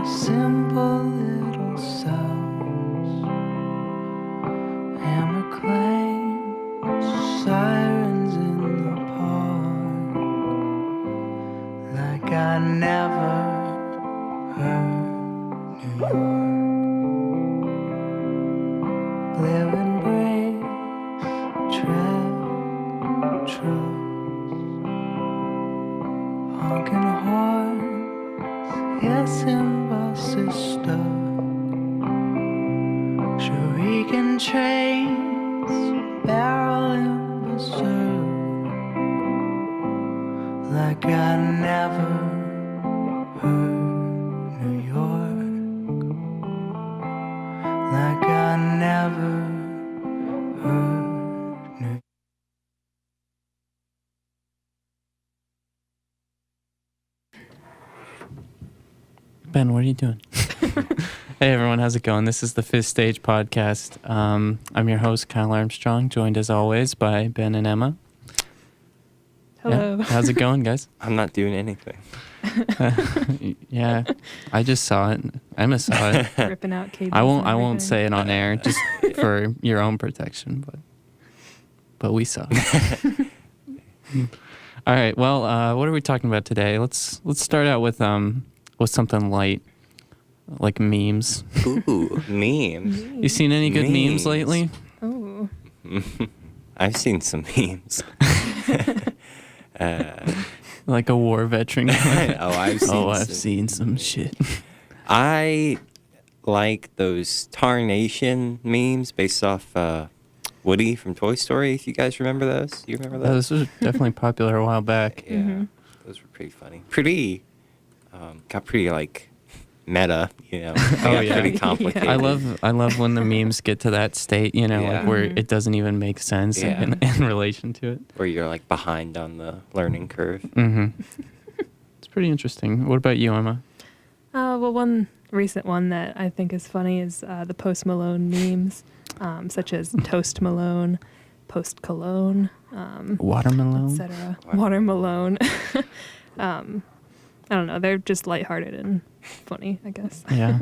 simple little sounds. Hammer clangs, sirens in the park, like I never heard New York. Blaring brakes, tread trucks, honking horns, yes, and buses stuck. Shrieking trains, barreling berserk, like I never heard New York, like I never heard New York. Ben, what are you doing? Hey everyone, how's it going? This is the Fifth Stage Podcast. I'm your host, Kyle Armstrong, joined as always by Ben and Emma. Hello. Yeah. How's it going, guys? I'm not doing anything. Yeah, I just saw it. Emma saw it. Ripping out cables. I and won't everything. say it on air just for your own protection, but we saw it. All right. Well, what are we talking about today? Let's start out with something light, like memes. Ooh, memes. You seen any good memes lately? Oh. I've seen some memes. Like a war veteran. I've seen some shit. I like those Tarnation memes based off Woody from Toy Story. If you guys remember those, you remember those? Those were definitely popular a while back. Yeah, those were pretty funny. Pretty, got pretty like meta, you know. Oh, yeah. Pretty complicated. I love when the memes get to that state, you know, Yeah. like where it doesn't even make sense Yeah. in relation to it. Where you're like behind on the learning curve. Mm-hmm. It's pretty interesting. What about you, Emma? Well, one recent one that I think is funny is the Post Malone memes, such as Toast Malone, Post Cologne, Watermelon? etc. Water Malone. I don't know. They're just lighthearted and funny, I guess. Yeah.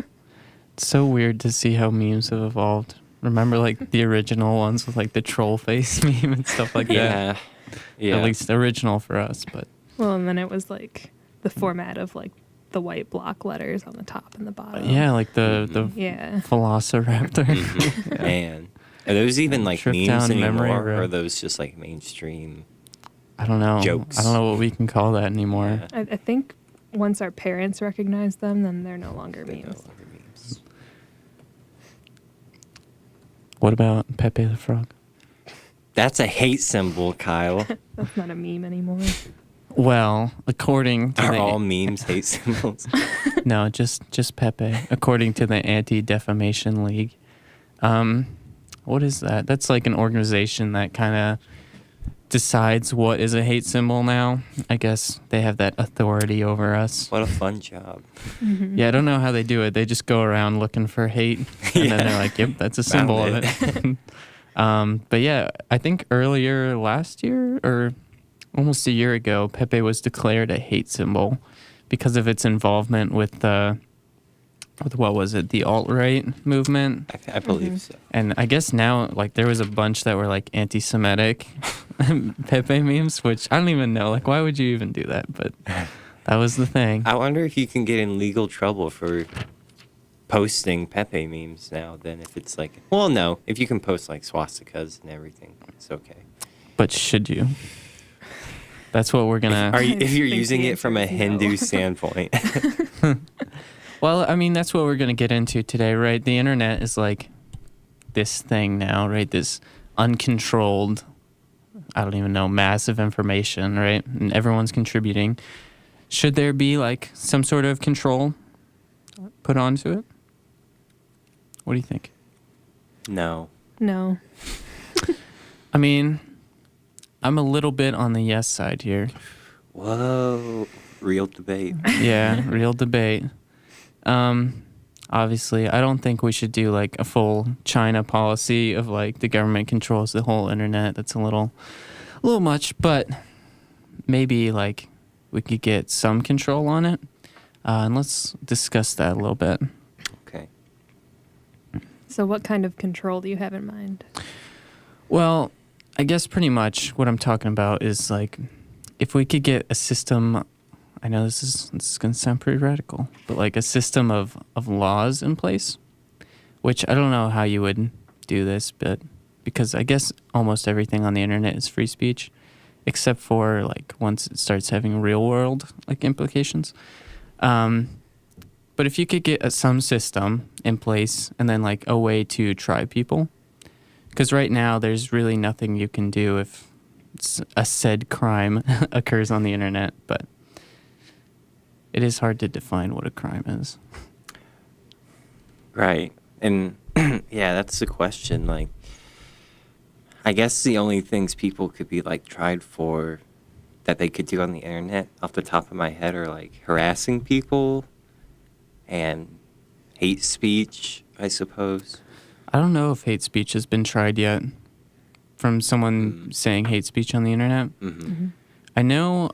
It's so weird to see how memes have evolved. Remember, like, the original ones with, like, the troll face meme and stuff like that? Yeah. Yeah. At least original for us, but... Well, and then it was like the format of like the white block letters on the top and the bottom. Yeah, like the Yeah. Velociraptor. Mhm. Man. Are those even like Trip memes down memory anymore? Or road. are those just like mainstream? I don't know. Jokes. I don't know what we can call that anymore. Yeah. I think once our parents recognize them, then they're no longer They're no memes. longer memes. What about Pepe the Frog? That's a hate symbol, Kyle. That's not a meme anymore. Well, according to Are the all memes hate symbols? no, just Pepe. According to the Anti-Defamation League, what is that? That's like an organization that kind of decides what is a hate symbol now. I guess they have that authority over us. What a fun job. Yeah, I don't know how they do it. They just go around looking for hate, and then they're like, "Yep, that's a symbol of Found it." But yeah, I think earlier last year or almost a year ago, Pepe was declared a hate symbol because of its involvement with what was it, the alt-right movement. I believe so. And I guess now, like, there was a bunch that were like anti-Semitic Pepe memes, which I don't even know. Like, why would you even do that? But that was the thing. I wonder if you can get in legal trouble for posting Pepe memes now. Then if it's like, well, no, if you can post like swastikas and everything, it's okay. But should you? That's what we're gonna. Are you, if you're think using the it from a answer is no. Hindu standpoint? Well, I mean, that's what we're going to get into today, right? The internet is like this thing now, right? This uncontrolled, I don't even know, massive information, right? And everyone's contributing. Should there be like some sort of control put onto it? What do you think? No. No. I mean, I'm a little bit on the yes side here. Whoa. Real debate. Yeah, real debate. Obviously, I don't think we should do like a full China policy of like the government controls the whole internet. That's a little much, but maybe like we could get some control on it. And let's discuss that a little bit. Okay. So, what kind of control do you have in mind? Well, I guess pretty much what I'm talking about is like if we could get a system. I know this is going to sound pretty radical, but like a system of laws in place, which I don't know how you would do this, but because I guess almost everything on the internet is free speech, except for like once it starts having real world like implications. But if you could get some system in place and then like a way to try people, because right now there's really nothing you can do if a said crime occurs on the internet, but it is hard to define what a crime is. Right. And yeah, that's the question. Like, I guess the only things people could be like tried for that they could do on the internet off the top of my head are like harassing people and hate speech, I suppose. I don't know if hate speech has been tried yet from someone saying hate speech on the internet. Mm-hmm. I know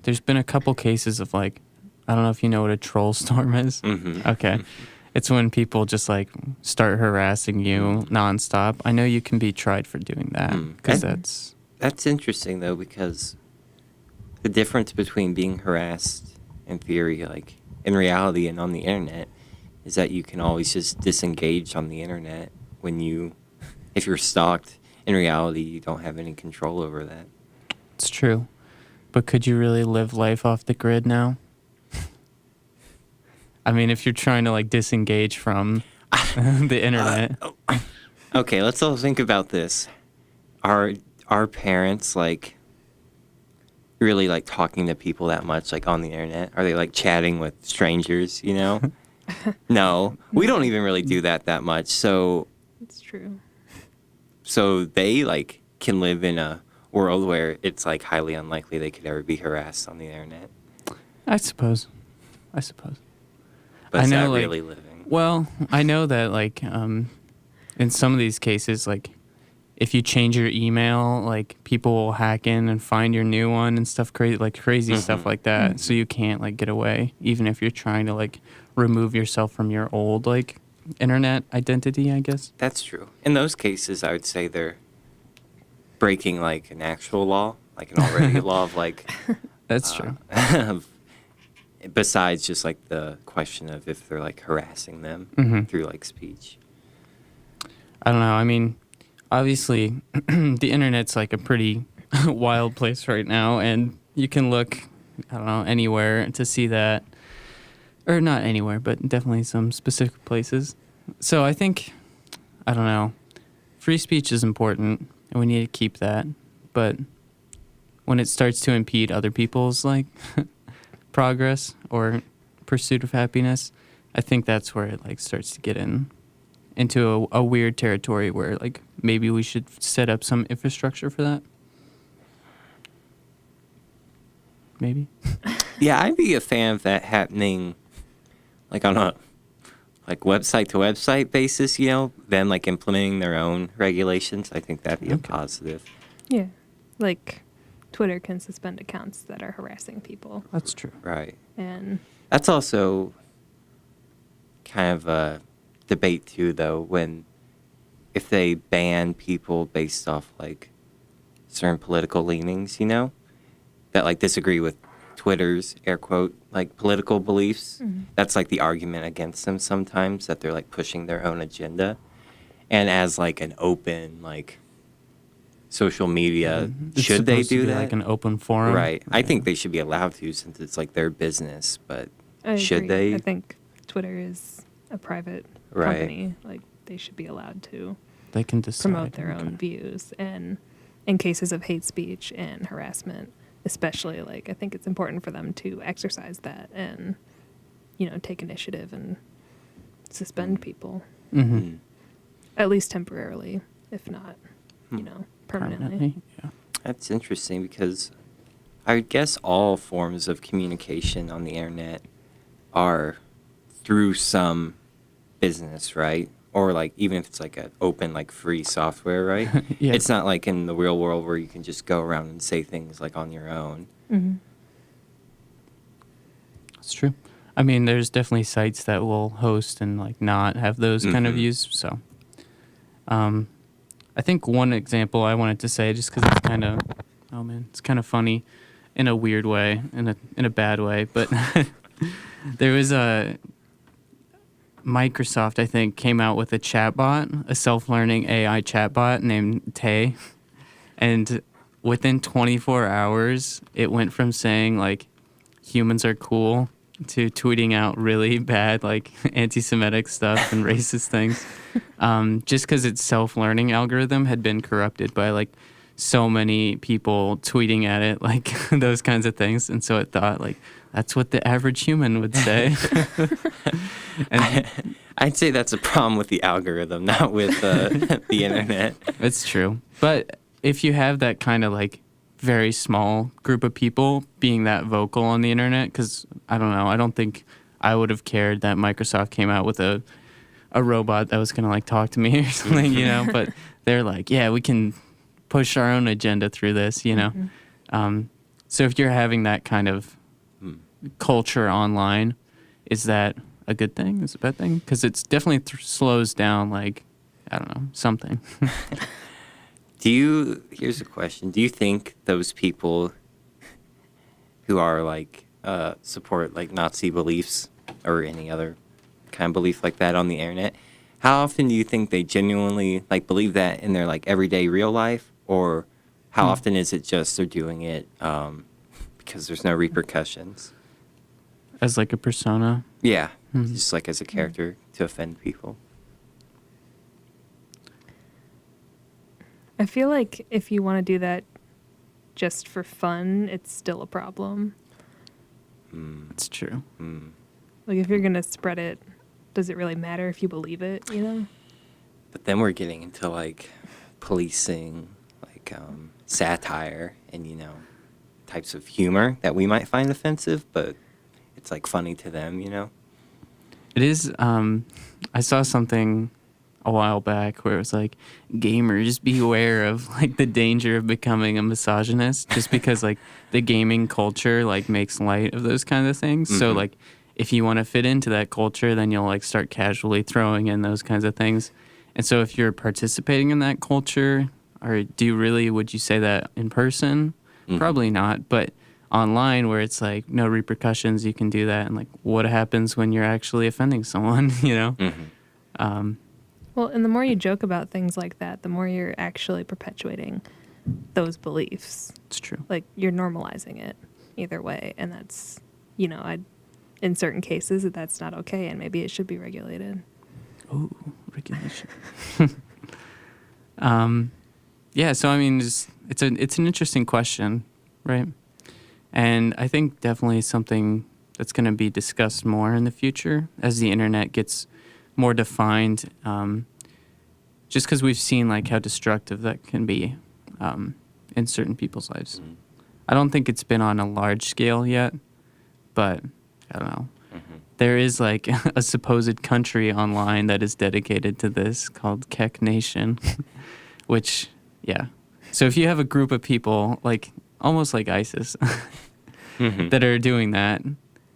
there's been a couple cases of like, I don't know if you know what a troll storm is. Mm-hmm. Okay. It's when people just like start harassing you nonstop. I know you can be tried for doing that because That's interesting though, because the difference between being harassed in theory, like in reality and on the internet, is that you can always just disengage on the internet if you're stalked. In reality, you don't have any control over that. it's true. But could you really live life off the grid now? I mean, if you're trying to like disengage from the internet. Okay, let's all think about this. Are our parents like really like talking to people that much like on the internet? Are they like chatting with strangers, you know? No, we don't even really do that much. So It's true. they like can live in a world where it's like highly unlikely they could ever be harassed on the internet. I suppose. But I is know, that like, really living? Well, I know that like in some of these cases, like if you change your email, like people will hack in and find your new one and stuff crazy stuff like that. So you can't like get away, even if you're trying to like remove yourself from your old like internet identity, I guess. That's true. In those cases, I would say they're breaking like an actual law, like an already law of like. That's true. Besides just like the question of if they're like harassing them through like speech. I don't know. I mean, obviously, the internet's like a pretty wild place right now, and you can look, I don't know, anywhere to see that. Or not anywhere, but definitely some specific places. So I think, I don't know, free speech is important, and we need to keep that. But when it starts to impede other people's like progress or pursuit of happiness, I think that's where it like starts to get into a weird territory where like maybe we should set up some infrastructure for that. Maybe. Yeah, I'd be a fan of that happening like on a like website to website basis, you know, them like implementing their own regulations. I think that'd be a positive. Yeah. Like Twitter can suspend accounts that are harassing people. That's true. Right. And That's also kind of a debate too, though, if they ban people based off like certain political leanings, you know, that like disagree with Twitter's air quote like political beliefs. That's like the argument against them sometimes, that they're like pushing their own agenda. And as like an open like social media, It's should they supposed to do be that? like an open forum? Right. I think they should be allowed to, since it's like their business, but I should agree. they? I think Twitter is a private Right. company. Like they should be allowed to They can decide. promote their Okay. own views. And in cases of hate speech and harassment, especially, like I think it's important for them to exercise that and, you know, take initiative and suspend people, Mhm. at least temporarily, if not, you know, permanently. Permanently, yeah. That's interesting, because I would guess all forms of communication on the internet are through some business, right? Or like even if it's like an open, like free software, right? Yeah. It's not like in the real world where you can just go around and say things like on your own. Mhm. It's true. I mean, there's definitely sites that will host and like not have those kind of Mhm. views. So, I think one example I wanted to say, just because it's kind of, oh man, it's kind of funny, in a weird way, in a bad way, but there was a Microsoft, I think, came out with a chatbot, a self-learning AI chatbot named Tay, and within 24 hours, it went from saying like humans are cool to tweeting out really bad like anti-Semitic stuff and racist things, just because its self-learning algorithm had been corrupted by like so many people tweeting at it like those kinds of things, and so it thought like that's what the average human would say. And I'd say that's a problem with the algorithm, not with the internet. it's true. But if you have that kind of like very small group of people being that vocal on the internet, because I don't know, I don't think I would have cared that Microsoft came out with a robot that was going to like talk to me or something, you know, but they're like, yeah, we can push our own agenda through this, you know. So if you're having that kind of culture online, is that a good thing? Is it a bad thing? Because it's definitely slows down, like, I don't know, something. Here's a question. Do you think those people who are like, support like Nazi beliefs or any other kind of belief like that on the internet, how often do you think they genuinely like believe that in their like everyday real life? Or how often is it just they're doing it because there's no repercussions? As like a persona. Yeah, just like as a character to offend people. I feel like if you want to do that just for fun, it's still a problem. It's true. Like if you're going to spread it, does it really matter if you believe it, you know? But then we're getting into like policing, like satire, and you know, types of humor that we might find offensive, but it's like funny to them, you know. It is. I saw something a while back where it was like, gamers beware of like the danger of becoming a misogynist, just because like the gaming culture like makes light of those kind of things. So like if you want to fit into that culture, then you'll like start casually throwing in those kinds of things. And so if you're participating in that culture, or would you say that in person? Probably not, but online where it's like no repercussions, you can do that. And like what happens when you're actually offending someone, you know? Well, and the more you joke about things like that, the more you're actually perpetuating those beliefs. It's true. Like you're normalizing it either way. And that's, you know, in certain cases that's not okay, and maybe it should be regulated. Ooh, regulation. Yeah, so I mean, it's an interesting question, right? And I think definitely something that's going to be discussed more in the future as the internet gets more defined, just because we've seen like how destructive that can be in certain people's lives. I don't think it's been on a large scale yet, but I don't know. There is like a supposed country online that is dedicated to this called Keck Nation, which, yeah. So if you have a group of people, like almost like ISIS, that are doing that,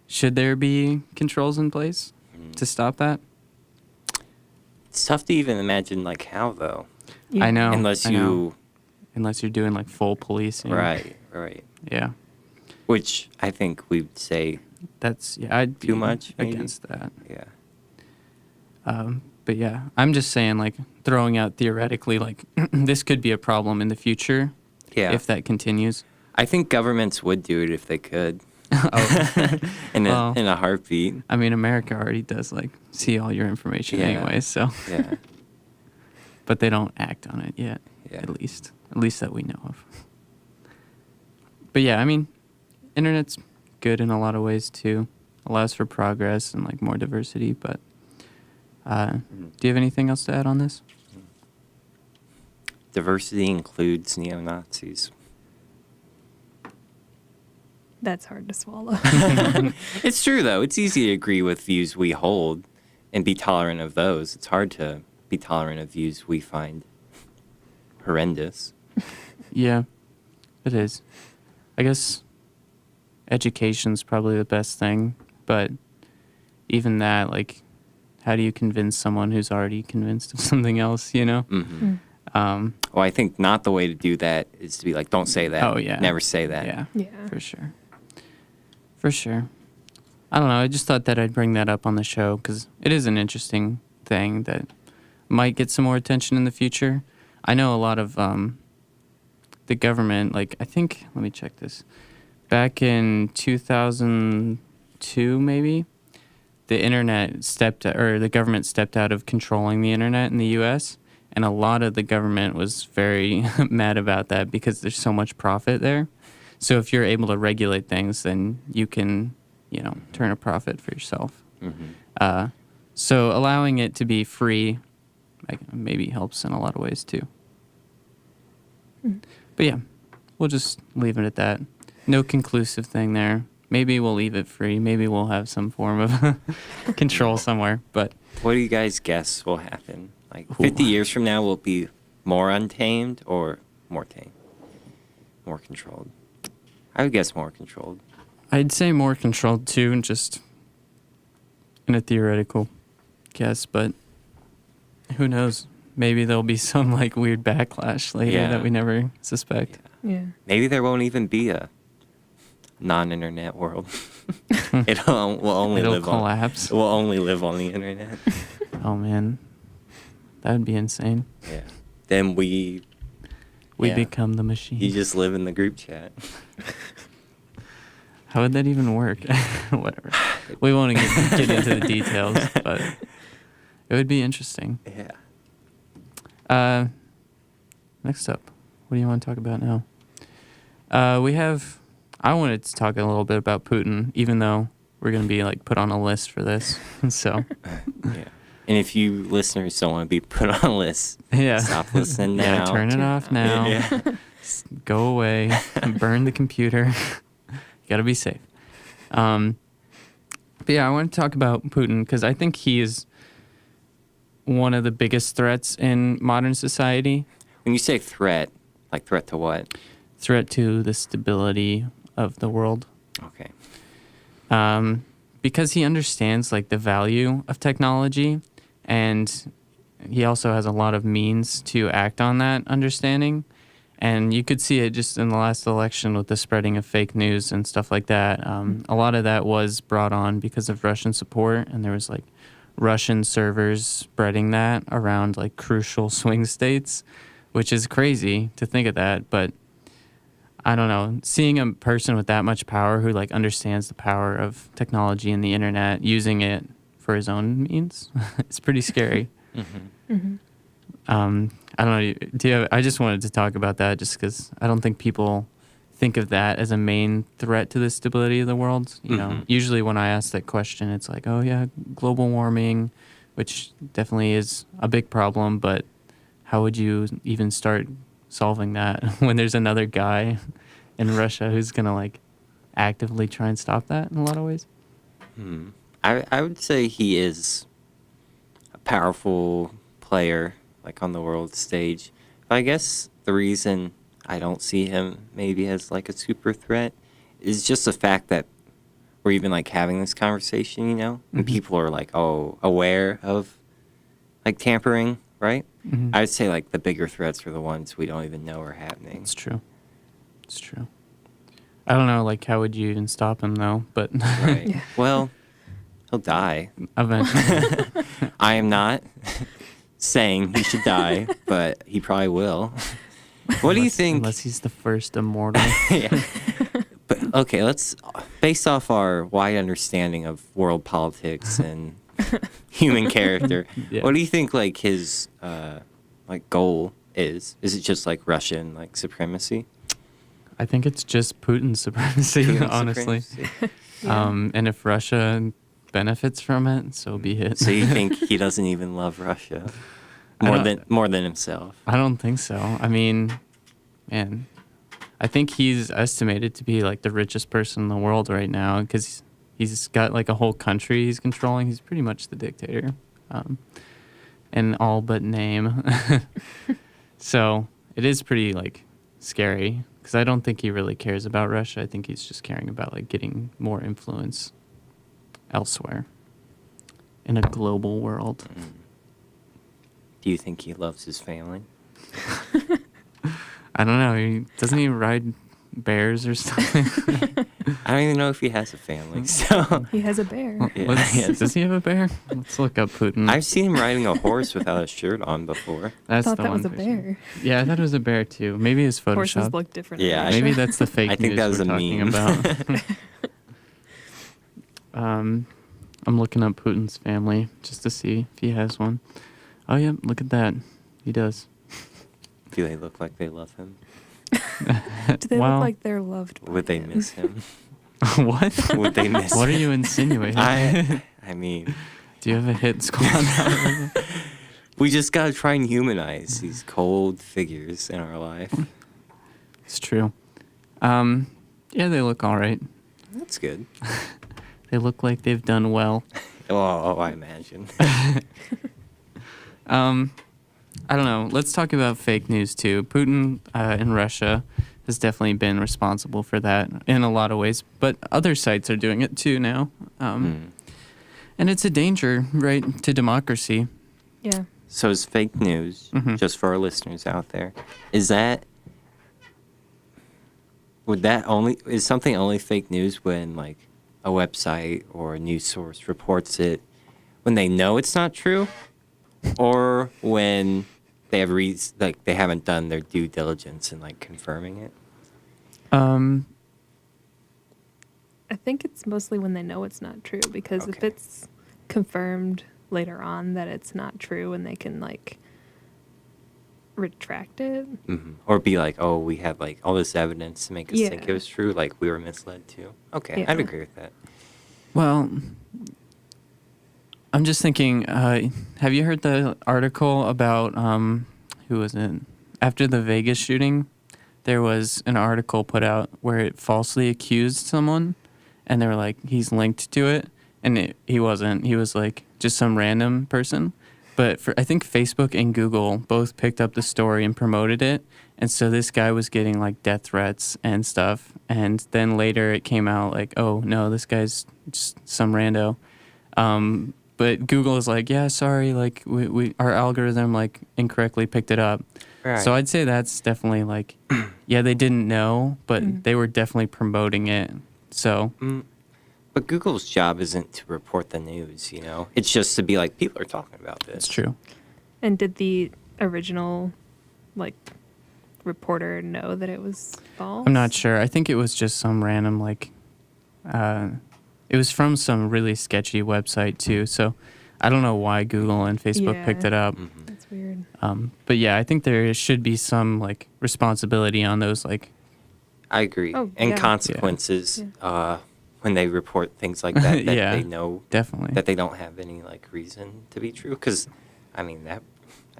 should there be controls in place to stop that? It's tough to even imagine like how though. Yeah. I know. Unless I know. you Unless you're doing like full policing. right. Yeah. Which I think we'd say I'd be Too much, maybe? against that. yeah. But yeah, I'm just saying, like, throwing out theoretically, like, this could be a problem in the future Yeah. if that continues. I think governments would do it if they could. Oh, in Well. a heartbeat. I mean, America already does, like, see all your information Yeah. anyway, so. Yeah. But they don't act on it yet, Yeah. at least that we know of. But yeah, I mean, internet's good in a lot of ways, too. Allows for progress and, like, more diversity, but do you have anything else to add on this? Diversity includes neo-Nazis. That's hard to swallow. It's true, though. It's easy to agree with views we hold and be tolerant of those. It's hard to be tolerant of views we find horrendous. Yeah, it is. I guess education's probably the best thing, but even that, like, how do you convince someone who's already convinced of something else, you know? Mm-hmm. Well, I think not the way to do that is to be like, don't say that. Oh, yeah. Never say that. Yeah, Yeah. for sure. For sure. I don't know. I just thought that I'd bring that up on the show because it is an interesting thing that might get some more attention in the future. I know a lot of the government, like, I think, let me check this. Back in 2002, maybe, the government stepped out of controlling the internet in the U.S., and a lot of the government was very mad about that because there's so much profit there. So if you're able to regulate things, then you can, you know, turn a profit for yourself. Mm-hmm. So allowing it to be free, like, maybe helps in a lot of ways too. But yeah, we'll just leave it at that. No conclusive thing there. Maybe we'll leave it free. Maybe we'll have some form of control somewhere. But What do you guys guess will happen? Like Ooh. 50 years from now, will it be more untamed or more tame? More controlled? I would guess more controlled. I'd say more controlled too, and just in a theoretical guess. But who knows? Maybe there'll be some like weird backlash later Yeah. that we never suspect. Yeah. Maybe there won't even be a non-internet world. Will only It'll live collapse. on. Will only live on the internet. Oh man, that would be insane. Yeah. Then we We Yeah. become the machine. you just live in the group chat. How would that even work? Whatever. We won't get into the details, but it would be interesting. Yeah. Next up, what do you want to talk about now? I wanted to talk a little bit about Putin, even though we're going to be like put on a list for this. So, Yeah. And if you listeners don't want to be put on a list, yeah. stop listening Yeah, now. turn it off now. Yeah. Go away. Burn the computer. You got to be safe. But yeah, I want to talk about Putin because I think he is one of the biggest threats in modern society. When you say threat, like threat to what? Threat to the stability of the world. Okay. Because he understands like the value of technology, and he also has a lot of means to act on that understanding. And you could see it just in the last election with the spreading of fake news and stuff like that. A lot of that was brought on because of Russian support, and there was like Russian servers spreading that around like crucial swing states, which is crazy to think of that. But I don't know, seeing a person with that much power who like understands the power of technology and the internet, using it for his own means, it's pretty scary. Mm-hmm. I don't know. I just wanted to talk about that just because I don't think people think of that as a main threat to the stability of the world. You know, Mhm. usually when I ask that question, it's like, oh yeah, global warming, which definitely is a big problem. But how would you even start solving that when there's another guy in Russia who's gonna like actively try and stop that in a lot of ways? I would say he is a powerful player, like on the world stage. But I guess the reason I don't see him maybe as like a super threat is just the fact that we're even like having this conversation, you know, and people are like, oh, aware of like tampering, right? Mhm. I would say like the bigger threats are the ones we don't even know are happening. It's true. It's true. I don't know, like, how would you even stop him though? But Right. Yeah. Well, he'll die. eventually, I am not saying he should die, but he probably will. What do you think? Unless he's the first immortal. Yeah. But okay, let's based off our wide understanding of world politics and human character. Yeah. What do you think like his like goal is? Is it just like Russian like supremacy? I think it's just Putin's supremacy, Putin honestly. supremacy? And if Russia benefits from it, so be it. So you think he doesn't even love Russia I more than himself? I don't think so. I mean, man, I think he's estimated to be like the richest person in the world right now because he's got like a whole country he's controlling. He's pretty much the dictator, in all but name. So it is pretty like scary because I don't think he really cares about Russia. I think he's just caring about like getting more influence elsewhere. in a global world. Do you think he loves his family? I don't know. Doesn't he ride bears or something? I don't even know if he has a family. So He has a bear. Yeah, Let's- yes. Does he have a bear? Let's look up Putin. I've seen him riding a horse without a shirt on before. That's I thought the that one was a picture. bear. Yeah, I thought it was a bear too. Maybe it's Horses Photoshop. look different. Yeah, in Maybe Russia. that's the fake I think news that was we're a talking meme. about. I'm looking up Putin's family just to see if he has one. Oh yeah, look at that. He does. Do they look like they love him? Do they Well- look like they're loved? By Would they him? miss him? What? Would they miss What are him? you insinuating? I mean, Do you have a hit squad? we just gotta try and humanize these cold figures in our life. It's true. Yeah, they look all right. That's good. They look like they've done well. Oh, I imagine. I don't know. Let's talk about fake news too. Putin in Russia has definitely been responsible for that in a lot of ways, but other sites are doing it too now. And it's a danger, right, to democracy. Yeah. So is fake news, Mhm. just for our listeners out there, is something only fake news when like a website or a news source reports it when they know it's not true, or when they have like they haven't done their due diligence in like confirming it? I think it's mostly when they know it's not true, because if Okay. it's confirmed later on that it's not true and they can like retract it. Or be like, oh, we had like all this evidence to make us think Yeah. it was true, like we were misled too. Okay, Yeah. I'd agree with that. Well, I'm just thinking, have you heard the article about, who was it? After the Vegas shooting, there was an article put out where it falsely accused someone, and they were like, he's linked to it, and he wasn't. He was like just some random person. But I think Facebook and Google both picked up the story and promoted it. And so this guy was getting like death threats and stuff. And then later it came out like, oh no, this guy's just some rando. But Google is like, yeah, sorry, like we our algorithm like incorrectly picked it up. Right. So I'd say that's definitely like, yeah, they didn't know, but they were definitely promoting it. So But Google's job isn't to report the news, you know? It's just to be like, people are talking about this. it's true. And did the original like reporter know that it was false? I'm not sure. I think it was just some random like, it was from some really sketchy website too. So I don't know why Google and Facebook Yeah. picked it up. That's weird. But yeah, I think there should be some like responsibility on those like, I agree. Oh, and yeah. consequences Yeah. when they report things like that, that Yeah. they know definitely. that they don't have any like reason to be true. Because, I mean,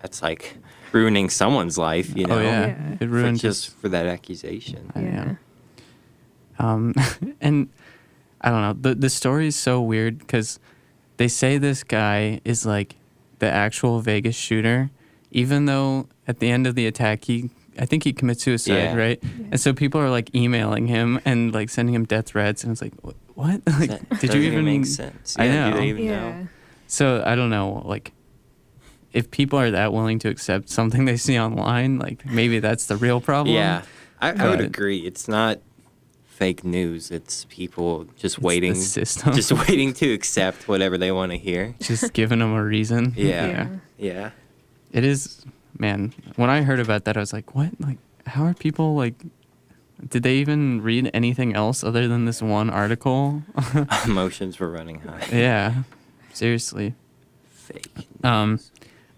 that's like ruining someone's life, you know? Oh yeah, Yeah. it For ruined just for that accusation. I Yeah. know. And I don't know. The story is so weird because they say this guy is like the actual Vegas shooter, even though at the end of the attack I think he commits suicide, Yeah. right? And so people are like emailing him and like sending him death threats, and it's like, what? Like, That did doesn't you even make sense? I Yeah, know. Do they even Yeah. know? So I don't know, like. If people are that willing to accept something they see online, like maybe that's the real problem. Yeah, I would But- agree. It's not fake news. It's people just It's waiting, the system. just waiting to accept whatever they want to hear. Just giving them a reason. Yeah. Yeah. It is, man. When I heard about that, I was like, what? Like, how are people like, did they even read anything else other than this one article? Emotions were running high. Yeah. Seriously. Fake.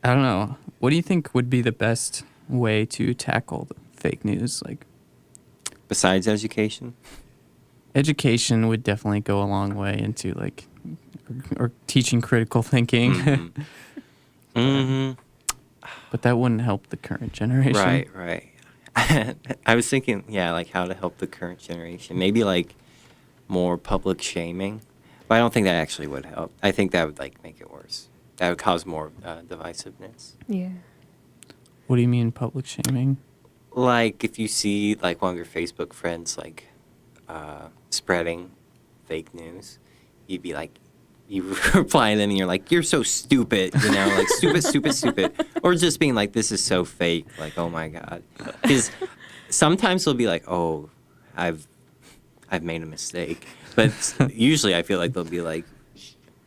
I don't know. What do you think would be the best way to tackle the fake news? Like, Besides education? education would definitely go a long way into like, or teaching critical thinking, Mm-hmm. but that wouldn't help the current generation. Right. I was thinking, yeah, like how to help the current generation. Maybe like more public shaming. But I don't think that actually would help. I think that would like make it worse. That would cause more divisiveness. Yeah. What do you mean public shaming? Like if you see like one of your Facebook friends like spreading fake news, you'd you reply to them and you're like, you're so stupid, you know, like stupid, or just being like, this is so fake, like, oh my god, because sometimes they'll be like, oh, I've made a mistake, but usually I feel like they'll be like,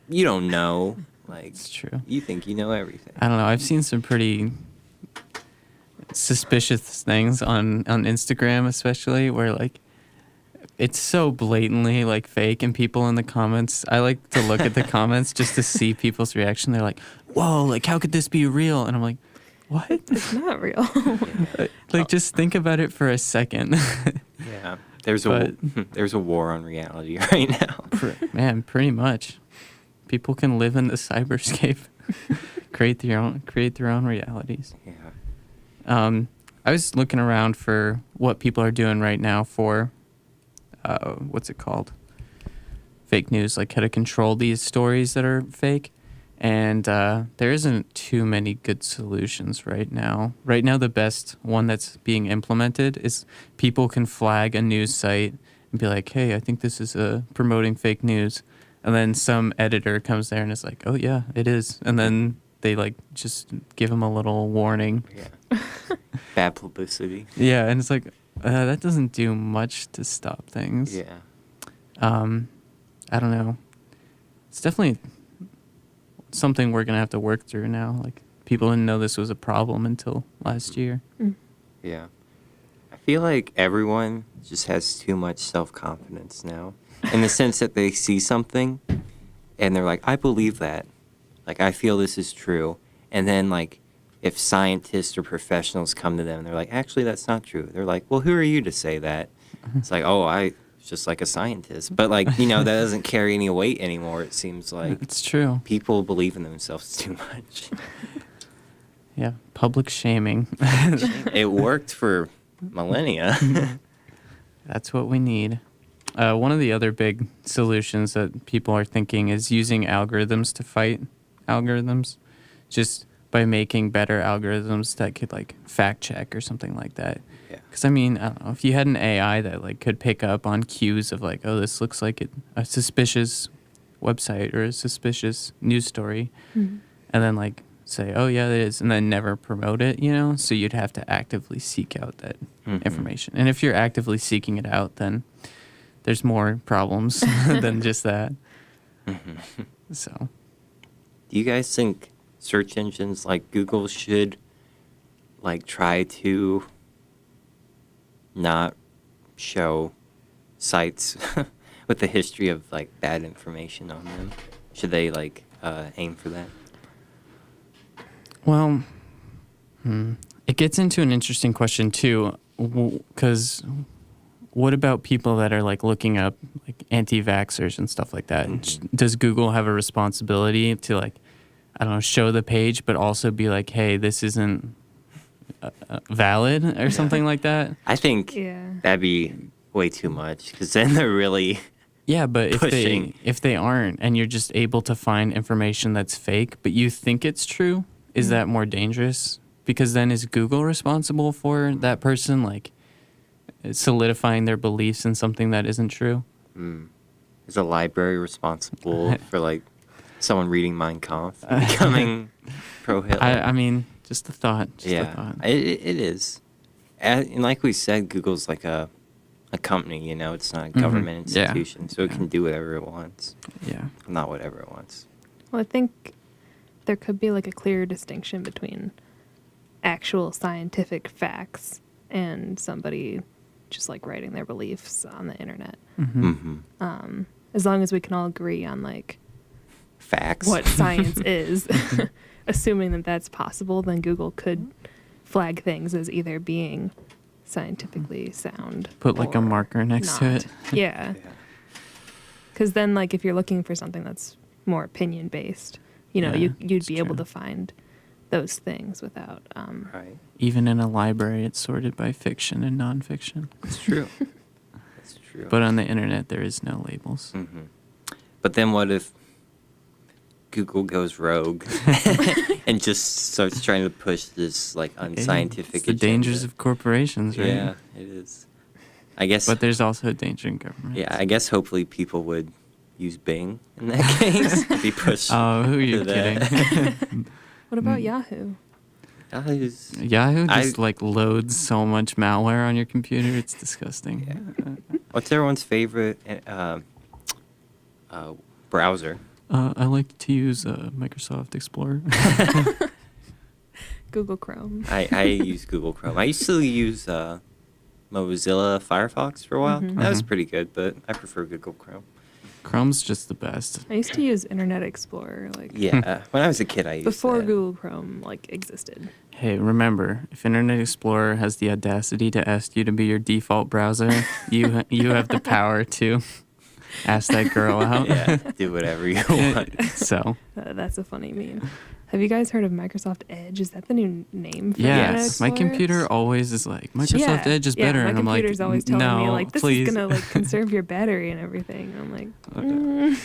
you don't know, like, It's true. you think you know everything. I don't know. I've seen some pretty suspicious things on Instagram, especially where like it's so blatantly like fake, and people in the comments. I like to look at the comments just to see people's reaction. They're like, "Whoa! Like, how could this be real?" And I'm like, "What? It's not real. Like, just think about it for a second." Yeah, there's a war on reality right now. Man, pretty much. People can live in the cyberscape, create their own realities. Yeah. I was looking around for what people are doing right now for, what's it called? Fake news, like how to control these stories that are fake. And there isn't too many good solutions right now. Right now, the best one that's being implemented is people can flag a news site and be like, hey, I think this is promoting fake news. And then some editor comes there and is like, oh, yeah, it is. And then they like just give them a little warning. Yeah. Bad publicity. Yeah, and it's like, that doesn't do much to stop things. Yeah. I don't know. It's definitely something we're going to have to work through now. Like, people didn't know this was a problem until last year. Yeah. I feel like everyone just has too much self-confidence now, in the sense that they see something and they're like, I believe that. Like, I feel this is true. And then, like, if scientists or professionals come to them and they're like, actually, that's not true. They're like, well, who are you to say that? It's like, oh, I just like a scientist. But, like, you know, that doesn't carry any weight anymore. It seems like It's true. people believe in themselves too much. Yeah, public shaming. It worked for millennia. That's what we need. One of the other big solutions that people are thinking is using algorithms to fight algorithms, just by making better algorithms that could like fact check or something like that. Yeah. Because I mean, I don't know, if you had an AI that like could pick up on cues of like, oh, this looks like a suspicious website or a suspicious news story, and then like say, oh yeah, it is, and then never promote it, you know? So you'd have to actively seek out that information. And if you're actively seeking it out, then there's more problems than just that. So, Do you guys think search engines like Google should like try to not show sites with a history of like bad information on them? Should they like aim for that? well, it gets into an interesting question too, because what about people that are like looking up like anti-vaxxers and stuff like that? Does Google have a responsibility to like, I don't know, show the page, but also be like, hey, this isn't valid or something like that? I think Yeah. that'd be way too much, because then they're really Yeah, but pushing. if they aren't, and you're just able to find information that's fake, but you think it's true, is that more dangerous? Because then is Google responsible for that person like solidifying their beliefs in something that isn't true? Is a library responsible for like someone reading Mein Kampf and becoming pro-Hitler? I mean, just a thought. Just a Yeah, thought. it is. And like we said, Google's like a company, you know, it's not a government Yeah. institution, so it can do whatever it wants. Yeah. Not whatever it wants. Well, I think there could be like a clear distinction between actual scientific facts and somebody just like writing their beliefs on the internet. As long as we can all agree on like Facts. what science is, assuming that that's possible, then Google could flag things as either being scientifically sound. Put like a or marker next to not. it. Yeah. Because then, like, if you're looking for something that's more opinion based, you know, Yeah, you'd it's be able true. to find those things without. Right. Even in a library, it's sorted by fiction and nonfiction. It's true. It's true. But on the internet, there is no labels. But then what if Google goes rogue and just starts trying to push this like unscientific It's the dangers of corporations, right? Yeah, it is. I guess. But there's also a danger in government. Yeah, I guess hopefully people would use Bing in that case. Be pushed. Oh, who are you to that. kidding? What about Yahoo? Yahoo's- Yahoo I- just like loads so much malware on your computer. It's disgusting. What's everyone's favorite browser? I like to use Microsoft Explorer. Google Chrome. I use Google Chrome. I used to use Mozilla Firefox for a while. Mhm. That was Mhm. pretty good, but I prefer Google Chrome. Chrome's just the best. I used to use Internet Explorer like Yeah, when I was a kid, I used before that. Google Chrome like existed. Hey, remember, if Internet Explorer has the audacity to ask you to be your default browser, you have the power to ask that girl out. Yeah, do whatever you want. So, That's a funny meme. Have you guys heard of Microsoft Edge? Is that the new name for yeah, Internet my Explorer? computer always is like, Microsoft Yeah, Edge is yeah, better. My And I'm like, computer's always telling no, me like this please. is gonna like conserve your battery and everything. I'm like, No,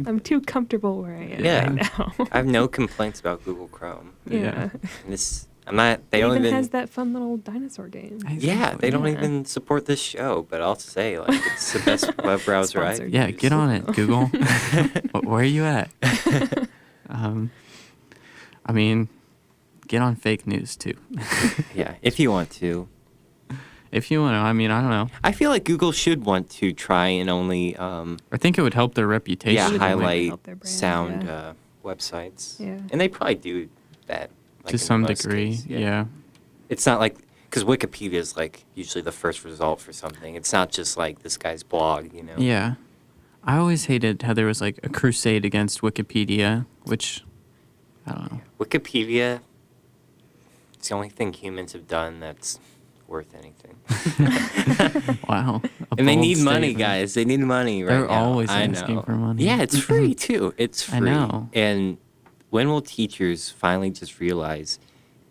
I'm too comfortable where I am Yeah. right now. I have no complaints about Google Chrome. yeah. And this, I'm not. They It don't even even. has that fun little dinosaur game. Yeah, they don't Yeah. even support this show, but I'll say like it's the best web browser I Sponsored. Yeah, get on it, Google. Where are you at? I mean, get on fake news too. Yeah, if you want to. If you want to, I mean, I don't know. I feel like Google should want to try and only I think it would help their reputation. yeah Should highlight help their brand, sound yeah. websites. Yeah. And they probably do that like, to in some most degree. cases, Yeah. It's not like because Wikipedia is like usually the first result for something. It's not just like this guy's blog, you know. Yeah. I always hated how there was like a crusade against Wikipedia, which I don't know. Wikipedia. It's the only thing humans have done that's worth anything. Wow. A And they bold need money, statement. guys. They need money right They're now. always I asking know. for money. Yeah, it's free too. It's free. I know. And when will teachers finally just realize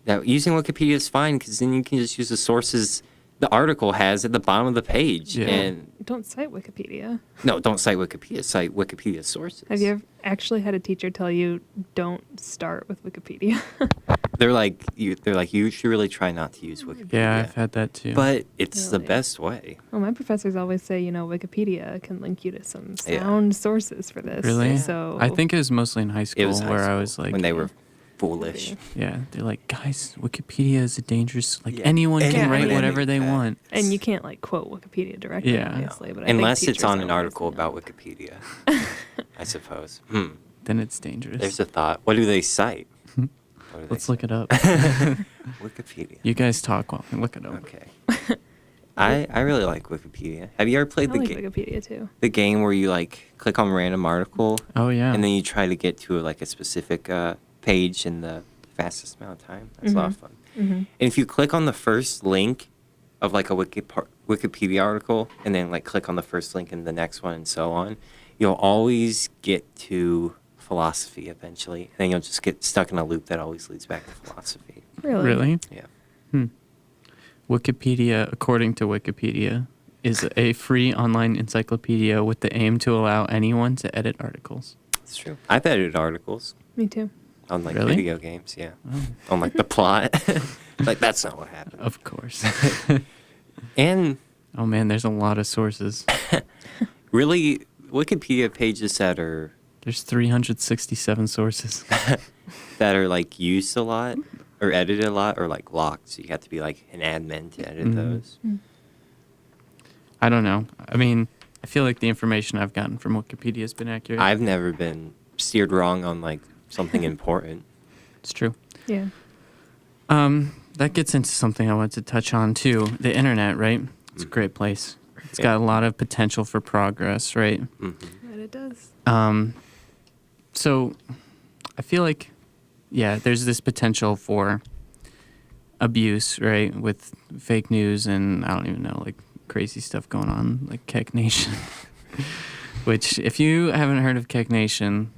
that using Wikipedia is fine because then you can just use the sources the article has at the bottom of the page. Yeah. And Don't cite Wikipedia. no, don't cite Wikipedia. Cite Wikipedia sources. Have you ever actually had a teacher tell you don't start with Wikipedia? They're like you should really try not to use Wikipedia. Yeah, I've had that too. But it's the Really? best way. Well, my professors always say, Wikipedia can link you to some Yeah. sound sources for this. Really? So I think it was mostly in high school It was high where I school, was like, when they were foolish. yeah, they're like, guys, Wikipedia is a dangerous, like Yeah, anyone can anyone write can whatever make they that. want. And you can't quote Wikipedia directly, Yeah. obviously. But I think Unless it's teachers on an always, article about Wikipedia, I suppose. Then it's dangerous. There's a thought. What do they cite? What do they Let's look it up. Wikipedia. You guys talk while I look it up. Okay. I really like Wikipedia. Have you ever I played like Wikipedia too. the game where you like click on a random article Oh yeah. and then you try to get to like a specific page in the fastest amount of time? That's a lot of fun. Mm-hmm. And if you click on the first link of like a Wikipedia article and then like click on the first link in the next one and so on, you'll always get to philosophy eventually. And then you'll just get stuck in a loop that always leads back to philosophy. Really? Really? Yeah. Wikipedia, according to Wikipedia, is a free online encyclopedia with the aim to allow anyone to edit articles. It's true. I've edited articles Me too. on like Really? video games, yeah. On like the plot. Like that's not what happened. Of course. And Oh man, there's a lot of sources. really Wikipedia pages that are There's 367 sources. like used a lot or edited a lot or like locked, so you have to be like an admin to edit Mhm. those. I don't know. I mean, I feel like the information I've gotten from Wikipedia has been accurate. I've never been steered wrong on like something important. It's true. Yeah. That gets into something I wanted to touch on too. The internet, right? It's a great place. It's Yeah. got a lot of potential for progress, right? Mhm. But it does. So I feel like, yeah, there's this potential for abuse, right? With fake news and I don't even know, like crazy stuff going on, like Keck Nation. Which, if you haven't heard of Keck Nation,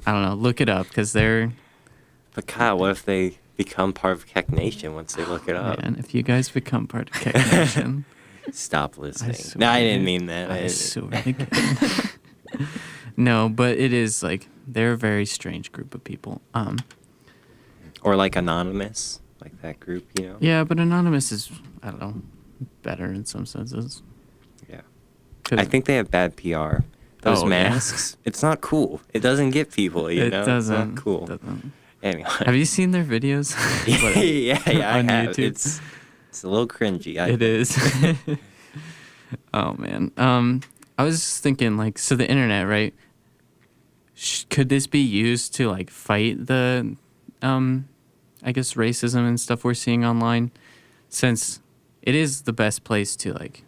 I don't know, look it up because they're, But Kyle, what if they become part of Keck Nation once they look it up? man, if you guys become part of Keck Nation, Stop listening. swear No, I to didn't God. mean that. I swear to God. No, but it is like, they're a very strange group of people. Or like Anonymous, like that group, you know? Yeah, but Anonymous is, I don't know, better in some senses. Yeah. 'Cause- I think they have bad PR those Oh, yeah. masks. It's not cool. It doesn't get people, you It know? doesn't. It's not cool. doesn't. Anyway. Have you seen their videos? What- yeah, I on have. YouTube? It's a little cringy. It is. Oh man. I was just thinking, like, so the internet, right? Could this be used to like fight the, I guess racism and stuff we're seeing online, since it is the best place to like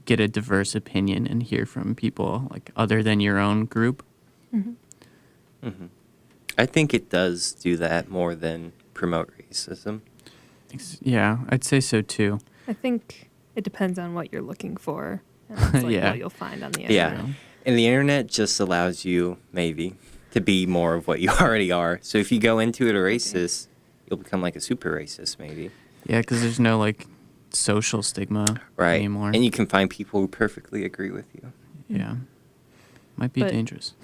get a diverse opinion and hear from people like other than your own group. I think it does do that more than promote racism. Yeah, I'd say so too. I think it depends on what you're looking for. And that's like Yeah. what you'll find on the internet. Yeah. And the internet just allows you, maybe, to be more of what you already are. So if you go into it a racist, you'll become like a super racist, maybe. Yeah, because there's no like social stigma Right. anymore. And you can find people who perfectly agree with you. Yeah, might be But- dangerous.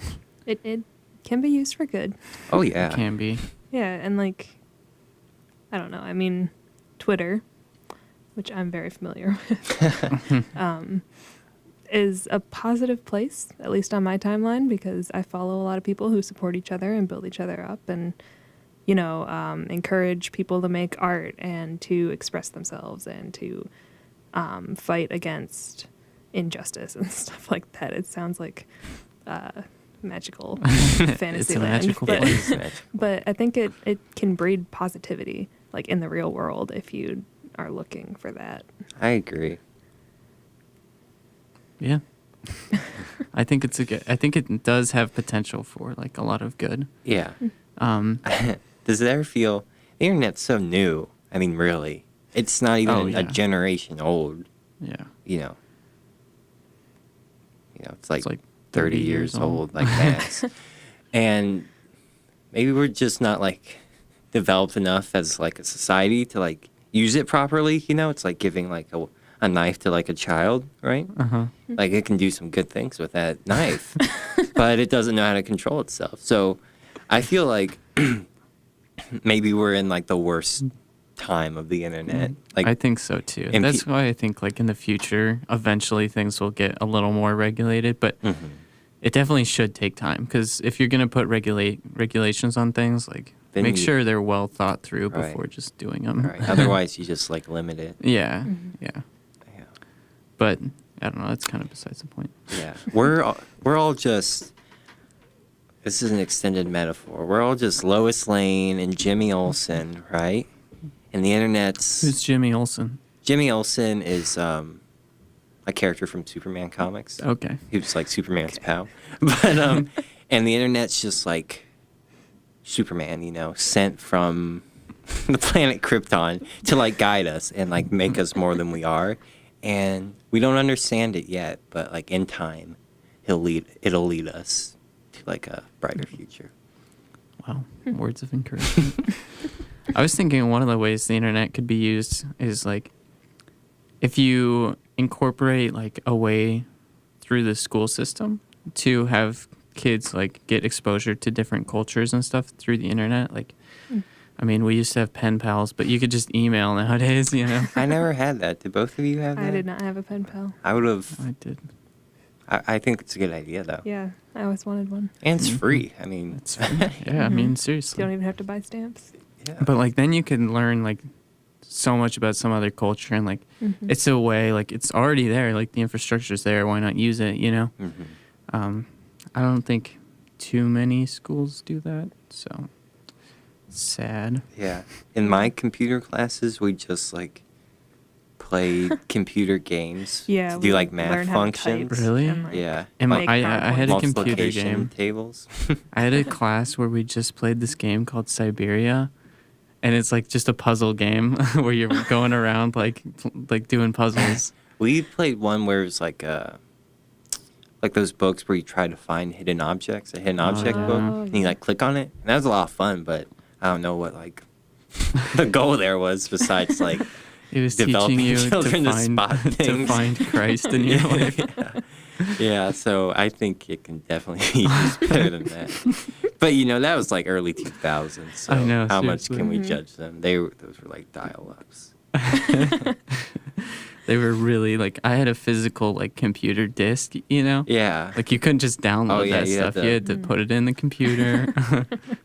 It can be used for good. Oh, yeah. It can be. Yeah, and like, I don't know. I mean, Twitter, which I'm very familiar with, is a positive place, at least on my timeline, because I follow a lot of people who support each other and build each other up and, you know, encourage people to make art and to express themselves and to fight against injustice and stuff like that. It sounds like magical fantasy It's a land, magical but, place. but I think it can breed positivity, like in the real world, if you are looking for that. I agree. Yeah. I think it's a good. I think it does have potential for like a lot of good. Yeah. Um, Does it ever feel the internet's so new? I mean, really, it's not even Oh, yeah. a generation old. yeah. You know, it's like, It's like 30 years old, like max. And maybe we're just not like developed enough as like a society to like use it properly. You know, it's like giving like a knife to like a child, right? Uh huh. Mm-hmm. Like it can do some good things with that knife, but it doesn't know how to control itself. So I feel like maybe we're in like the worst time of the internet. Like I think so too. and That's why I think like in the future, eventually things will get a little more regulated, but Mhm. it definitely should take time because if you're gonna put regulations on things, like Then make you- sure they're well thought through Right. before just doing them. Right. Otherwise, you just like limit it. Yeah, Mhm. yeah. Yeah. But I don't know. That's kind of besides the point. Yeah. We're all just. This is an extended metaphor. We're all just Lois Lane and Jimmy Olsen, right? And the internet's Who's Jimmy Olsen? Jimmy Olsen is a character from Superman comics. Okay. He was like Superman's pal. But and the internet's just like Superman, you know, sent from the planet Krypton to like guide us and like make us more than we are. And we don't understand it yet, but like in time it'll lead us to like a brighter future. Wow. Words of encouragement. I was thinking one of the ways the internet could be used is like if you incorporate like a way through the school system to have kids like get exposure to different cultures and stuff through the internet. Like, I mean, we used to have pen pals, but you could just email nowadays, you know? I never had that. Did both of you have that? I did not have a pen pal. I would have. I did. I think it's a good idea though. Yeah, I always wanted one. And it's Mhm. free. I mean, It's yeah, I mean, Mhm. You seriously. don't even have to buy stamps. yeah. But like then you can learn like so much about some other culture and like Mhm. it's a way like it's already there, like the infrastructure's there, why not use it, you know? Mhm. I don't think too many schools do that, so sad. Yeah. In my computer classes, we just like played computer games Yeah, to we do like learn math how to type functions. Really? and, like, Yeah. And Make I had a computer multiplication game. tables. I had a class where we just played this game called Siberia, and it's like just a puzzle game where you're going around like doing puzzles. We played one where it was like those books where you try to find hidden objects, a hidden object yeah. book, Oh, and you yeah. like click on it. And that was a lot of fun, but I don't know what like the goal there was besides like It was developing teaching you to children to find spot to things. find Christ in your life. Yeah, so I think it can definitely be used better than that. But you know, that was like early 2000s. So I know, how much seriously. can we Mhm. judge them? Those were like dial-ups. They were really like, I had a physical like computer disk, you know? Yeah. Like you couldn't just download Oh, yeah, that you had stuff. to- You had to put it in the computer,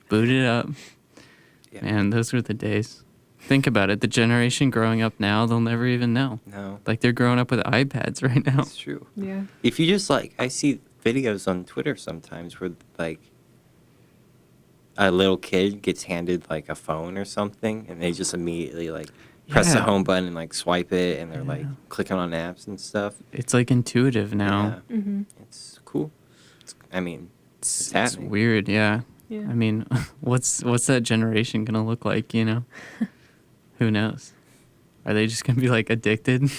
boot it up. Yeah. Man, those were the days. Think about it. The generation growing up now, they'll never even know. No, Like they're growing up with iPads right now. that's true. Yeah. If you just like, I see videos on Twitter sometimes where like a little kid gets handed like a phone or something, and they just immediately like press the Yeah. home button and like swipe it, and they're like Yeah. clicking on apps and stuff. It's like intuitive now. Yeah, Mm-hmm. it's cool. I mean, It's happening. weird, yeah. Yeah. I mean, what's that generation gonna look like? You know, who knows? Are they just gonna be like addicted?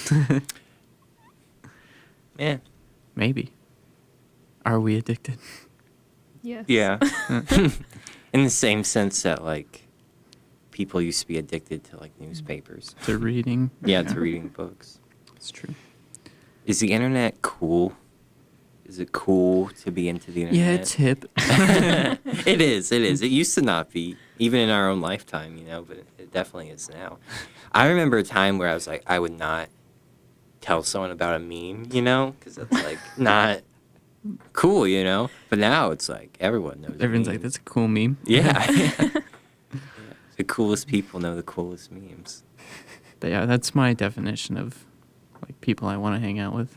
yeah, Maybe. Are we addicted? Yes. yeah. In the same sense that like people used to be addicted to like newspapers. To reading? Yeah, to reading books. It's true. Is the internet cool? Is it cool to be into the internet? Yeah, it's hip. It is. It is. It used to not be, even in our own lifetime, you know, but it definitely is now. I remember a time where I was like, I would not tell someone about a meme, you know, because that's like not cool, you know. But now it's like everyone knows. a Everyone's meme. like, that's a cool meme. Yeah. Yeah. The coolest people know the coolest memes. But yeah, that's my definition of like people I want to hang out with.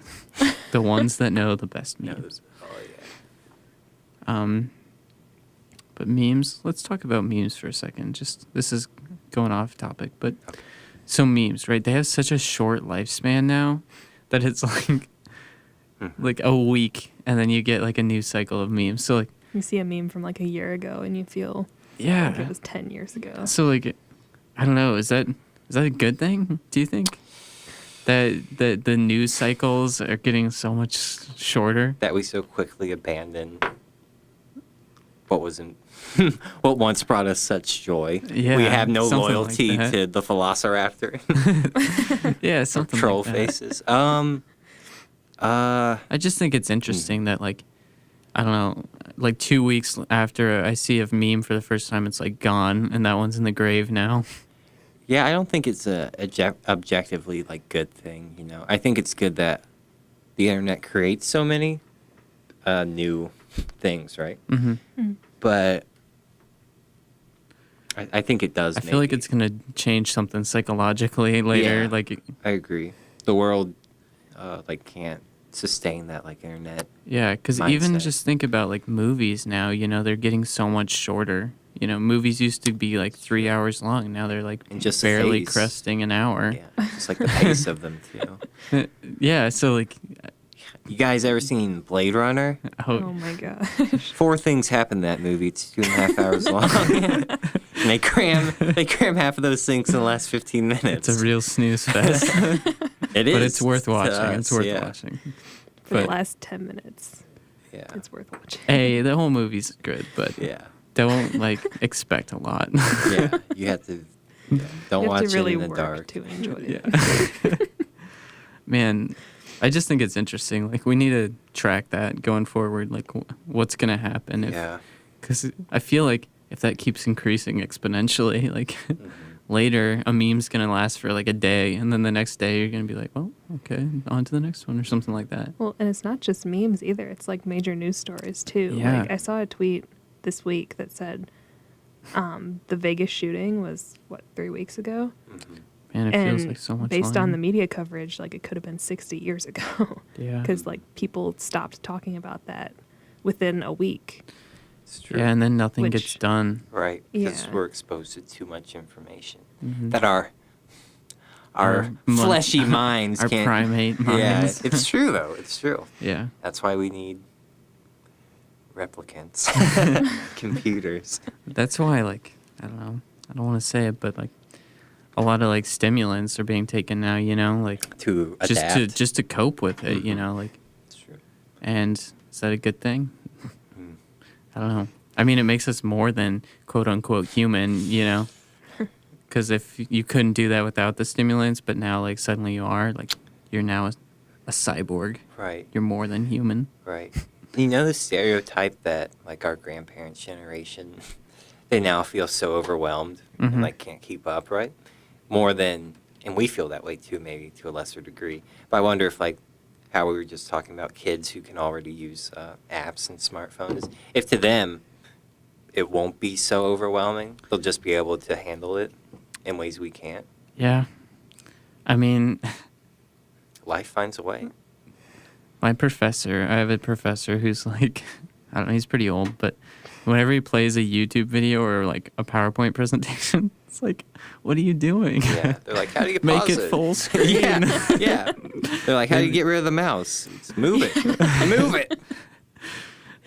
The ones that know the best No, memes. oh yeah. But memes, let's talk about memes for a second. Just this is going off topic, but Okay. so memes, right? They have such a short lifespan now that it's like a week and then you get like a new cycle of memes. So like You see a meme from like a year ago and you feel like it yeah. was 10 years ago. So like I don't know, is that a good thing? Do you think? That the news cycles are getting so much shorter? That we so quickly abandon what was in, what once brought us such joy. Yeah, We have no something like loyalty that. to the Velociraptor. Yeah, something Troll like that. faces. I just think it's interesting that like I don't know, like 2 weeks after I see a meme for the first time, it's like gone, and that one's in the grave now. Yeah, I don't think it's a objectively like good thing. You know, I think it's good that the internet creates so many new things, right? Mm-hmm. But I think it does. I feel like maybe. it's gonna change something psychologically later. Yeah. Like I agree. The world like can't sustain that like internet. yeah, because even Mindset. just think about like movies now. You know, they're getting so much shorter. You know, movies used to be like 3 hours long. Now they're like And just a barely phase. cresting an hour. Yeah, just like the pace of them too. Yeah, so like, You guys ever seen Blade Runner? Oh my gosh. 4 things happen in that movie. It's 2.5 hours long. And they cram half of those things in the last 15 minutes. it's a real snooze fest. It is. But it's worth to watching. us, It's worth yeah. watching. For the But- last 10 minutes, Yeah. it's worth watching. Hey, the whole movie's good, but Yeah. don't like expect a lot. Yeah. You have to. Don't You have watch to really it in the work dark. to enjoy it. Yeah. Man, I just think it's interesting. Like we need to track that going forward. Like what's gonna happen if? Yeah. Because I feel like if that keeps increasing exponentially, like Mhm. later a meme's gonna last for like a day, and then the next day you're gonna be like, well, okay, on to the next one or something like that. Well, and it's not just memes either. It's like major news stories too. Yeah. Like I saw a tweet this week that said the Vegas shooting was 3 weeks ago, Mhm. Man, it and feels like so much. based on longer. the media coverage, like it could have been 60 years ago, Yeah. because like people stopped talking about that within a week. It's true. Yeah, and then nothing gets Which- done. Right. Because Yeah. we're exposed to too much information Mhm. that our mon- fleshy minds our can't. primate Yeah, minds. it's true though. It's true. Yeah. That's why we need replicants, computers. That's why, like, I don't know. I don't want to say it, but like, a lot of like stimulants are being taken now. You know, like To adapt. just to cope with it. You Mhm. know, like, It's true. and is that a good thing? Mm. I don't know. I mean, it makes us more than quote unquote human. You know, because if you couldn't do that without the stimulants, but now like suddenly you are, like, you're now a cyborg. Right. You're more than human. Right. You know the stereotype that like our grandparents' generation, they now feel so overwhelmed Mhm. and like can't keep up, right? More than and we feel that way too, maybe to a lesser degree. But I wonder if, like, how we were just talking about kids who can already use apps and smartphones, if to them it won't be so overwhelming, they'll just be able to handle it in ways we can't. Yeah. I mean, Life finds a way. I have a professor who's like, I don't know, he's pretty old, but whenever he plays a YouTube video or like a PowerPoint presentation, it's like, what are you doing? Yeah, they're like, how do you Make pause it full screen. yeah. They're like, how do you get rid of the mouse? It's move it. Move it.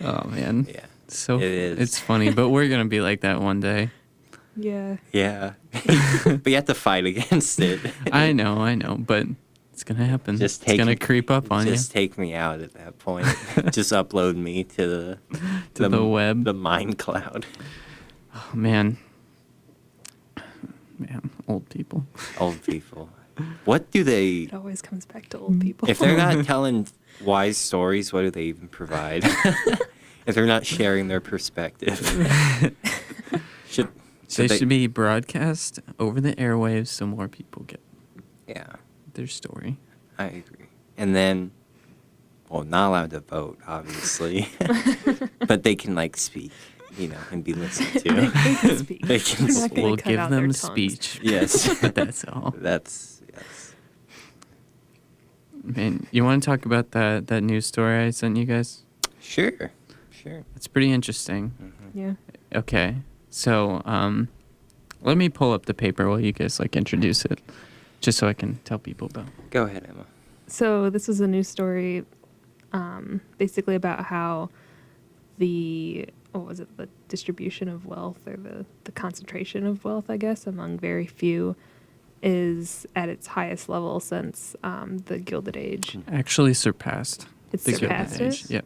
Oh man. Yeah. So It is. it's funny, but we're gonna be like that one day. Yeah. Yeah. But you have to fight against it. I know, but it's gonna happen. Just it's take gonna creep up on Just take me out at that point. Just upload me to To the web. the mind cloud. Oh man. Man, old people. Old people. What do they? It always comes back to old people. If they're not telling wise stories, what do they even provide? If they're not sharing their perspective, should They should be broadcast over the airwaves so more people get Yeah, their story. I agree. And then, well, not allowed to vote, obviously, but they can like speak, and be listened they to. can speak. They can We're not speak. gonna We'll cut give out their them tongues. speech. Yes, But that's all. that's yes. Man, you want to talk about that news story I sent you guys? Sure. It's pretty interesting. Mm-hmm. Yeah. Okay. So, let me pull up the paper while you guys like introduce it, just so I can tell people about. Go ahead, Emma. So this is a news story, basically about how the distribution of wealth, or the concentration of wealth, I guess, among very few, is at its highest level since the Gilded Age. Actually surpassed. It's the Gilded surpassed Age. it? Yep.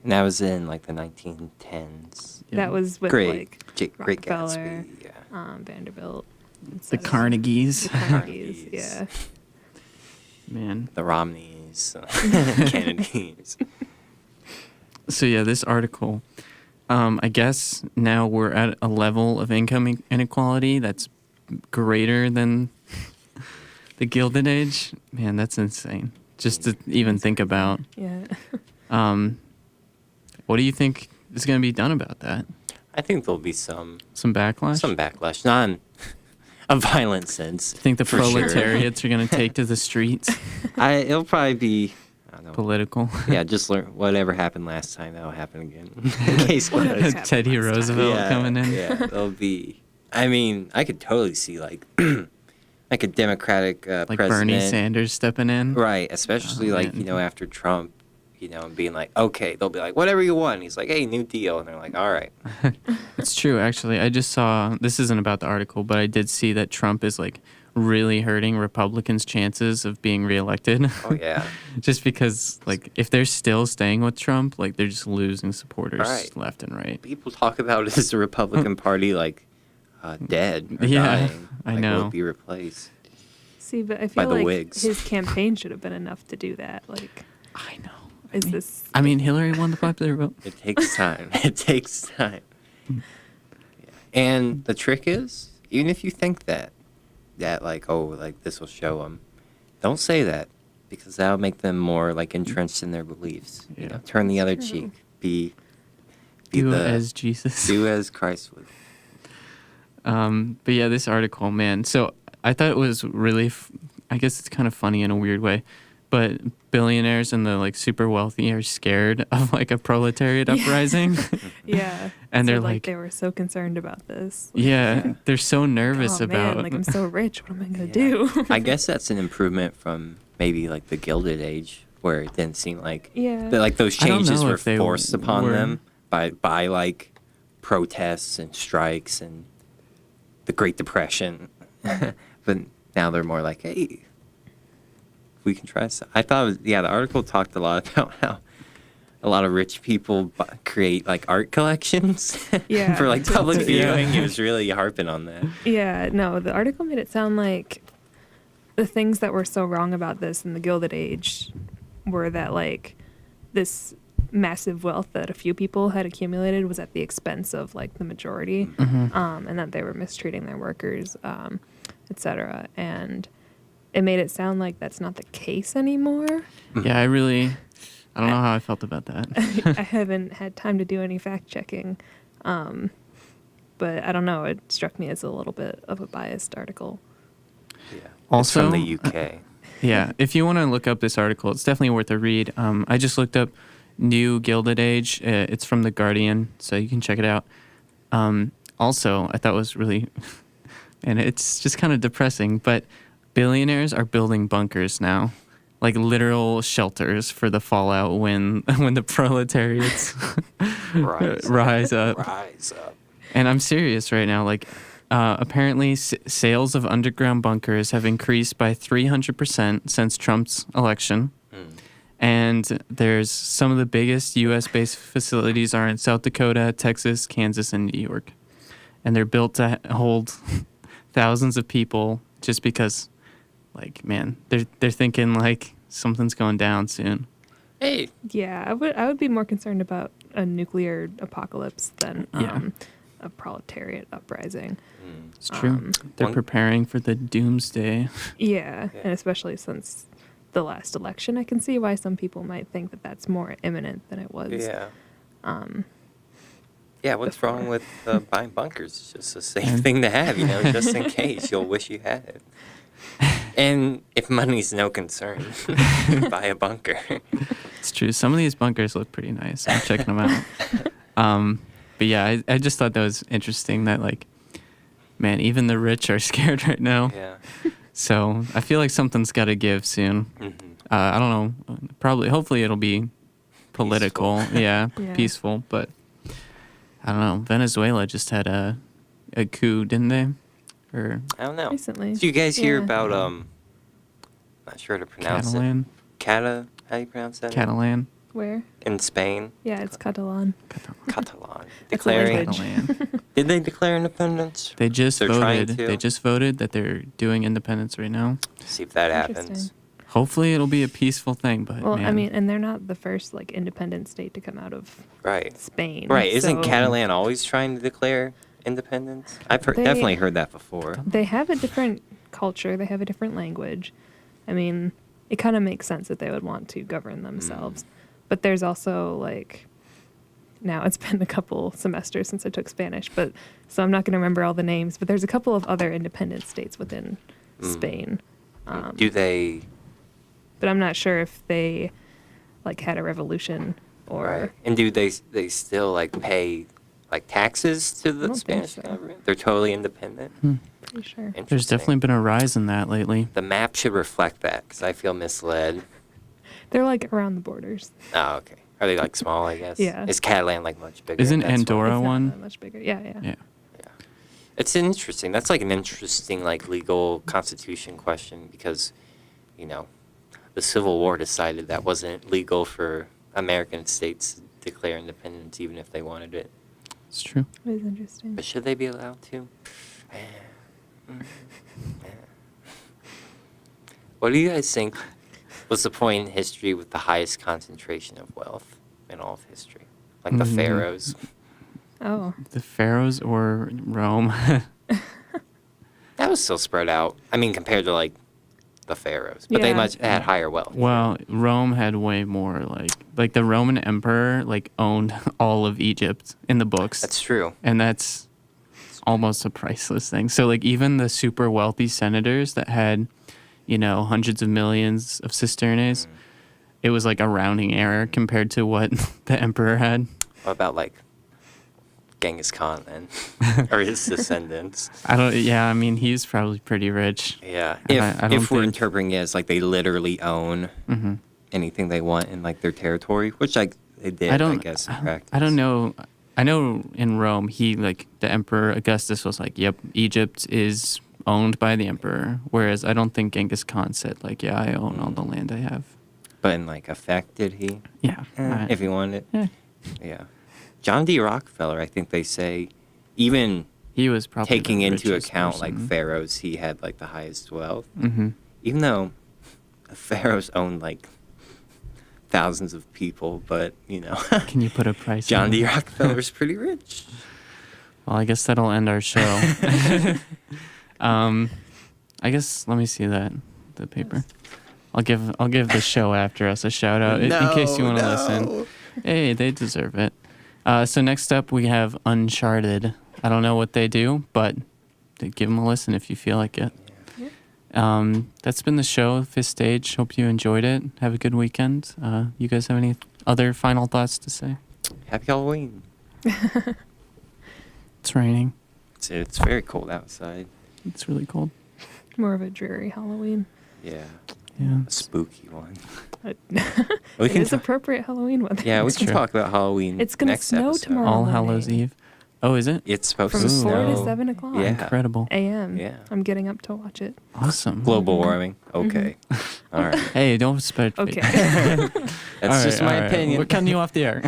And that was in like the 1910s. Yeah. That was with Great Rockefeller, Gatsby. Yeah. Vanderbilt, et The cetera. Carnegies. The Carnegies, yeah. Man. The Romneys, Kennedys. So yeah, this article, I guess now we're at a level of income inequality that's greater than the Gilded Age. Man, that's insane. Just to even think about. Yeah. What do you think is going to be done about that? I think there'll be some backlash? not in a violent sense. I think the for sure. proletariats are going to take to the streets. It'll probably be, I don't know. Political. Yeah, just learn whatever happened last time, that'll happen again. In case what Whatever happened Teddy last time. Roosevelt coming in. Yeah, there'll be. I mean, I could totally see like like a Democratic Like president. Bernie Sanders stepping in. Right, especially Oh, like, man. after Trump, and being like, okay, they'll be like, whatever you want. He's like, hey, New Deal. And they're like, all right. It's true, actually. I just saw, this isn't about the article, but I did see that Trump is like really hurting Republicans' chances of being reelected. Oh, yeah. Just because, like, if they're still staying with Trump, like, they're just losing supporters Right. left and right. People talk about it as the Republican Party, like, dead or Yeah, dying. I Like, know. will be replaced. See, but I By feel the like Whigs. his campaign should have been enough to do that. Like, I know. I mean, Hillary won the popular vote. It takes time. It takes time. Yeah. And the trick is, even if you think that like, oh, like this will show them, don't say that, because that'll make them more like entrenched in their beliefs. Yeah. Turn the other True. cheek. Be Do the as Jesus. do as Christ would. But yeah, this article, man. So I thought it was really, I guess it's kind of funny in a weird way, but billionaires and the like super wealthy are scared of like a proletariat uprising. yeah. And So, they're like- they were so concerned about this. Yeah, they're so nervous Oh, about. man, like, I'm so rich. What am I gonna Yeah. do? I guess that's an improvement from maybe like the Gilded Age, where it didn't seem like Yeah. that, like those I don't changes know were if they forced upon were. them by like protests and strikes and the Great Depression. But now they're more like, hey, we can try this. I thought it was, the article talked a lot about how a lot of rich people create like art collections Yeah. for like public Yeah. viewing. He was really harping on that. Yeah, no, the article made it sound like the things that were so wrong about this in the Gilded Age were that, like, this massive wealth that a few people had accumulated was at the expense of, like, the majority, Mhm. and that they were mistreating their workers, etc. And it made it sound like that's not the case anymore. Yeah, I don't know how I felt about that. I haven't had time to do any fact checking, but I don't know. It struck me as a little bit of a biased article. Yeah. Also, it's from the UK. Yeah, if you want to look up this article, it's definitely worth a read. I just looked up New Gilded Age. It's from The Guardian, so you can check it out. Also, I thought it was really, and it's just kind of depressing, but billionaires are building bunkers now, like literal shelters for the fallout when the proletariats rise up. Rise up. And I'm serious right now. Like, apparently, sales of underground bunkers have increased by 300% since Trump's election. And there's some of the biggest U.S.-based facilities are in South Dakota, Texas, Kansas, and New York. And they're built to hold thousands of people just because, like, man, they're thinking, like, something's going down soon. Hey. Yeah, I would be more concerned about a nuclear apocalypse than a proletariat uprising. It's true. They're One- preparing for the doomsday. Yeah, and especially since the last election, I can see why some people might think that that's more imminent than it was. Yeah. Yeah, what's before. wrong with buying bunkers? It's just a safe thing to have, just in case. You'll wish you had it. And if money's no concern, buy a bunker. It's true. Some of these bunkers look pretty nice. I'm checking them out. But yeah, I just thought that was interesting that, like, man, even the rich are scared right now. Yeah. So I feel like something's got to give soon. Mm-hmm. I don't know. Hopefully it'll be political. Yeah, Yeah. peaceful. But I don't know. Venezuela just had a coup, didn't they? Or I don't know. Recently. Did you guys hear Yeah. about, not sure how to pronounce Catalan? it. How do you pronounce that? Catalan? Where? In Spain. Yeah, it's Catalan. Catalan. That's a Declaring. language. Catalan. Did they declare independence? They just They're trying voted. to. They just voted that they're doing independence right now. See if that happens. Interesting. Hopefully it'll be a peaceful thing. But Well, man, I mean, and they're not the first like independent state to come out of Right. Spain. Right. Isn't so Catalan always trying to declare independence? I've They- definitely heard that before. They have a different culture. They have a different language. I mean, it kind of makes sense that they would want to govern themselves. But there's also like, now it's been a couple semesters since I took Spanish, but so I'm not going to remember all the names. But there's a couple of other independent states within Spain. Do they? But I'm not sure if they like had a revolution or. Right. And do they still like pay like taxes to I the don't think Spanish so. government? They're totally independent. Pretty sure. there's Interesting. definitely been a rise in that lately. The map should reflect that because I feel misled. They're like around the borders. Oh, okay. Are they like small? I guess. Yeah. Is Catalan like much bigger? Isn't That's why- Andorra It's not one? that much bigger. Yeah, yeah. Yeah. It's interesting. That's like an interesting like legal constitution question because, the Civil War decided that wasn't legal for American states to declare independence even if they wanted it. It's true. It is interesting. But should they be allowed to? What do you guys think was the point in history with the highest concentration of wealth in all of history? Like the Mm. pharaohs. Oh, The Pharaohs or Rome? That was still spread out. I mean, compared to like the pharaohs, but they Yeah. much had higher wealth. Well, Rome had way more. Like the Roman emperor owned all of Egypt in the books. That's true. And that's almost a priceless thing. So even the super wealthy senators that had, hundreds of millions of cisternes, it was like a rounding error compared to what the emperor had. What about like Genghis Khan then, or his descendants? I mean, he's probably pretty rich. Yeah. And If I don't if we're think- interpreting it as like they literally own Mhm. anything they want in like their territory, which like they did, I guess, in practice. I don't know. I know in Rome, the Emperor Augustus was like, "Yep, Egypt is owned by the emperor." Whereas I don't think Genghis Khan said "Yeah, I own all the land I have." But in like effect, did he? Yeah, If he wanted it. yeah. Yeah. John D. Rockefeller, I think they say, even He was probably taking the into richest account like person. pharaohs, he had like the highest wealth. Mhm. Even though the pharaohs owned like thousands of people, but Can you put a price? John on D. it? Rockefeller's pretty rich. Well, I guess that'll end our show. I guess let me see that. the paper. I'll give the show after us a shout out in case you want to listen. Hey, they deserve it. So next up we have Uncharted. I don't know what they do, but give them a listen if you feel like it. That's been the show, Fifth Stage. Hope you enjoyed it. Have a good weekend. You guys have any other final thoughts to say? Happy Halloween. It's raining. It's very cold outside. It's really cold. More of a dreary Halloween. Yeah. Yeah. A spooky one. It We can is ta- appropriate Halloween weather. Yeah, we That's can true. talk about Halloween. It's gonna next snow episode. tomorrow. All Hallows morning. Eve. Oh, is it? It's supposed From to 4 snow. to 7 o'clock. Yeah. Incredible. a.m. Yeah. I'm getting up to watch it. Awesome. Global warming. Okay. All right. Hey, don't spread. Okay. That's just my opinion. We're cutting you off the air.